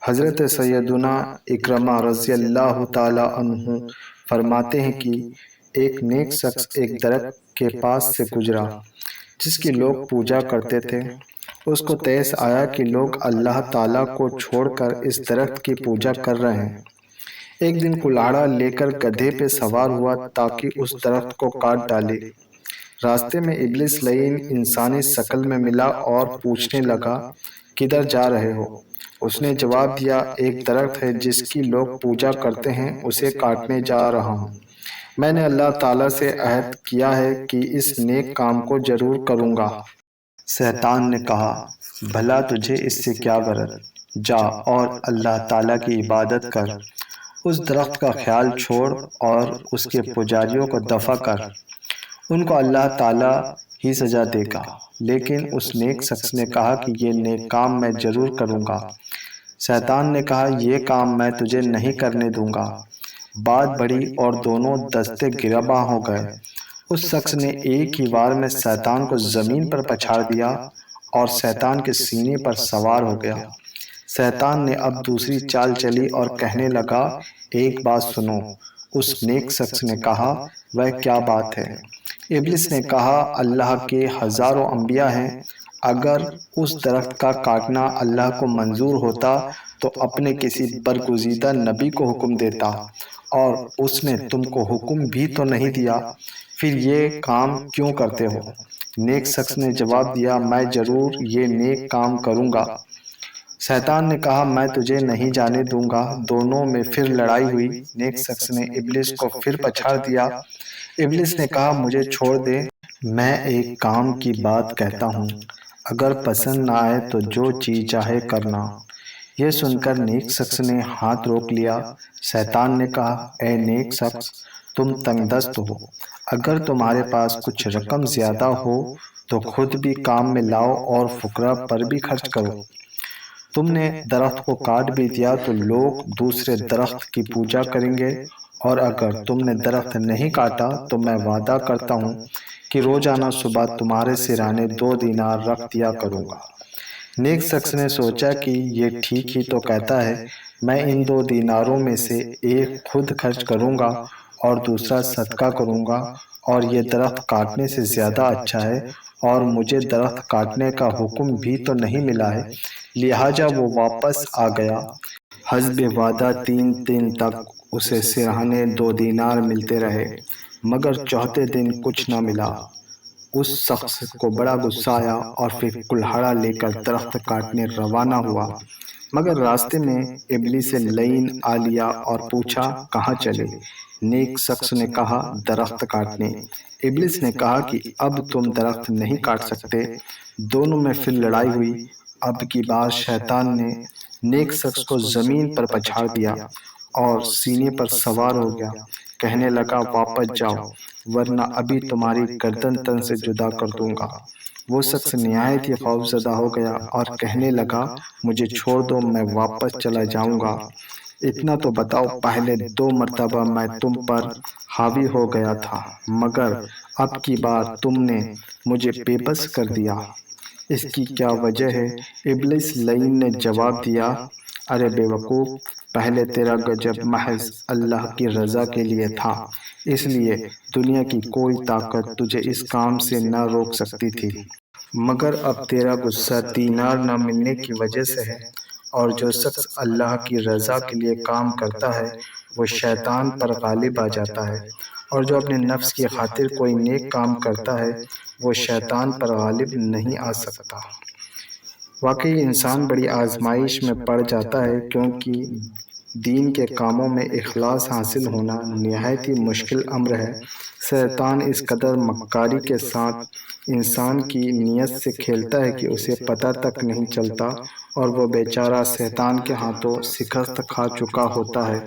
حضرت سیدنا اکرمہ رضی اللہ تعالی عنہ فرماتے ہیں کہ ایک نیک شخص ایک درخت کے پاس سے گزرا جس کی لوگ پوجا کرتے تھے۔ اس کو تیس آیا کہ لوگ اللہ تعالیٰ کو چھوڑ کر اس درخت کی پوجا کر رہے ہیں۔ ایک دن کلاڑا لے کر گدھے پہ سوار ہوا تاکہ اس درخت کو کاٹ ڈالے۔ راستے میں ابلیس لعین انسانی شکل میں ملا اور پوچھنے لگا، کدھر جا رہے ہو؟ اس نے جواب دیا، ایک درخت ہے جس کی لوگ پوجا کرتے ہیں، اسے کاٹنے جا رہا ہوں۔ میں نے اللہ تعالیٰ سے عہد کیا ہے کہ اس نیک کام کو ضرور کروں گا۔ شیطان نے کہا، بھلا تجھے اس سے کیا غرض؟ جا اور اللہ تعالیٰ کی عبادت کر، اس درخت کا خیال چھوڑ اور اس کے پجاریوں کو دفع کر، ان کو اللہ تعالیٰ ہی سزا دے گا۔ لیکن اس نیک شخص نے کہا کہ یہ نیک کام میں ضرور کروں گا۔ شیطان نے کہا، یہ کام میں تجھے نہیں کرنے دوں گا۔ بات بڑھی اور دونوں دستے گرباں ہو گئے۔ اس شخص نے ایک ہی وار میں شیطان کو زمین پر پچھاڑ دیا اور شیطان کے سینے پر سوار ہو گیا۔ شیطان نے اب دوسری چال چلی اور کہنے لگا، ایک بات سنو۔ اس نیک شخص نے کہا، وہ کیا بات ہے؟ ابلیس نے کہا، اللہ کے ہزاروں انبیاء ہیں، اگر اس درخت کا کاٹنا اللہ کو منظور ہوتا تو اپنے کسی برگزیدہ نبی کو حکم دیتا، اور اس نے تم کو حکم بھی تو نہیں دیا، پھر یہ کام کیوں کرتے ہو؟ نیک شخص نے جواب دیا، میں ضرور یہ نیک کام کروں گا۔ شیطان نے کہا، میں تجھے نہیں جانے دوں گا۔ دونوں میں پھر لڑائی ہوئی۔ نیک شخص نے ابلیس کو پھر پچھاڑ دیا۔ ابلیس نے کہا، مجھے چھوڑ دے، میں ایک کام کی بات کہتا ہوں، اگر پسند نہ آئے تو جو چیز چاہے کرنا۔ یہ سن کر نیک شخص نے ہاتھ روک لیا۔ شیطان نے کہا، اے نیک شخص، تم تنگ دست ہو، اگر تمہارے پاس کچھ رقم زیادہ ہو تو خود بھی کام میں لاؤ اور فقراء پر بھی خرچ کرو۔ تم نے درخت کو کاٹ بھی دیا تو لوگ دوسرے درخت کی پوجا کریں گے، اور اگر تم نے درخت نہیں کاٹا تو میں وعدہ کرتا ہوں کہ روزانہ صبح تمہارے سرانے 2 دینار رکھ دیا کروں گا۔ نیک شخص نے سوچا کہ یہ ٹھیک ہی تو کہتا ہے، میں ان 2 دیناروں میں سے ایک خود خرچ کروں گا اور دوسرا صدقہ کروں گا، اور یہ درخت کاٹنے سے زیادہ اچھا ہے، اور مجھے درخت کاٹنے کا حکم بھی تو نہیں ملا ہے، لہٰذا وہ واپس آ گیا۔ حسب وعدہ 3 دن تک اسے سرہانے 2 دینار ملتے رہے، مگر چوتھے دن کچھ نہ ملا۔ اس شخص کو بڑا غصہ آیا اور پھر کلہاڑا لے کر درخت کاٹنے روانہ ہوا، مگر راستے میں ابلیس لعین آ لیا اور پوچھا، کہاں چلے؟ نیک شخص نے کہا، درخت کاٹنے۔ ابلیس نے کہا کہ اب تم درخت نہیں کاٹ سکتے۔ دونوں میں پھر لڑائی ہوئی۔ اب کی بار شیطان نے نیک شخص کو زمین پر پچھاڑ دیا اور سینے پر سوار ہو گیا۔ کہنے لگا، واپس جاؤ، ورنہ ابھی تمہاری گردن تن سے جدا کر دوں گا۔ وہ شخص نہایت ہی خوفزدہ ہو گیا اور کہنے لگا، مجھے چھوڑ دو، میں واپس چلا جاؤں گا۔ اتنا تو بتاؤ، پہلے 2 مرتبہ میں تم پر حاوی ہو گیا تھا، مگر اب کی بار تم نے مجھے بے بس کر دیا، اس کی کیا وجہ ہے؟ ابلیس لعین نے جواب دیا، ارے بے وقوف، پہلے تیرا گجب محض اللہ کی رضا کے لیے تھا، اس لیے دنیا کی کوئی طاقت تجھے اس کام سے نہ روک سکتی تھی، مگر اب تیرا غصہ دینار نہ ملنے کی وجہ سے ہے، اور جو شخص اللہ کی رضا کے لیے کام کرتا ہے وہ شیطان پر غالب آ جاتا ہے، اور جو اپنے نفس کی خاطر کوئی نیک کام کرتا ہے وہ شیطان پر غالب نہیں آ سکتا۔ واقعی انسان بڑی آزمائش میں پڑ جاتا ہے، کیونکہ دین کے کاموں میں اخلاص حاصل ہونا نہایت ہی مشکل امر ہے۔ شیطان اس قدر مکاری کے ساتھ انسان کی نیت سے کھیلتا ہے کہ اسے پتہ تک نہیں چلتا، اور وہ بیچارہ شیطان کے ہاتھوں شکست کھا چکا ہوتا ہے۔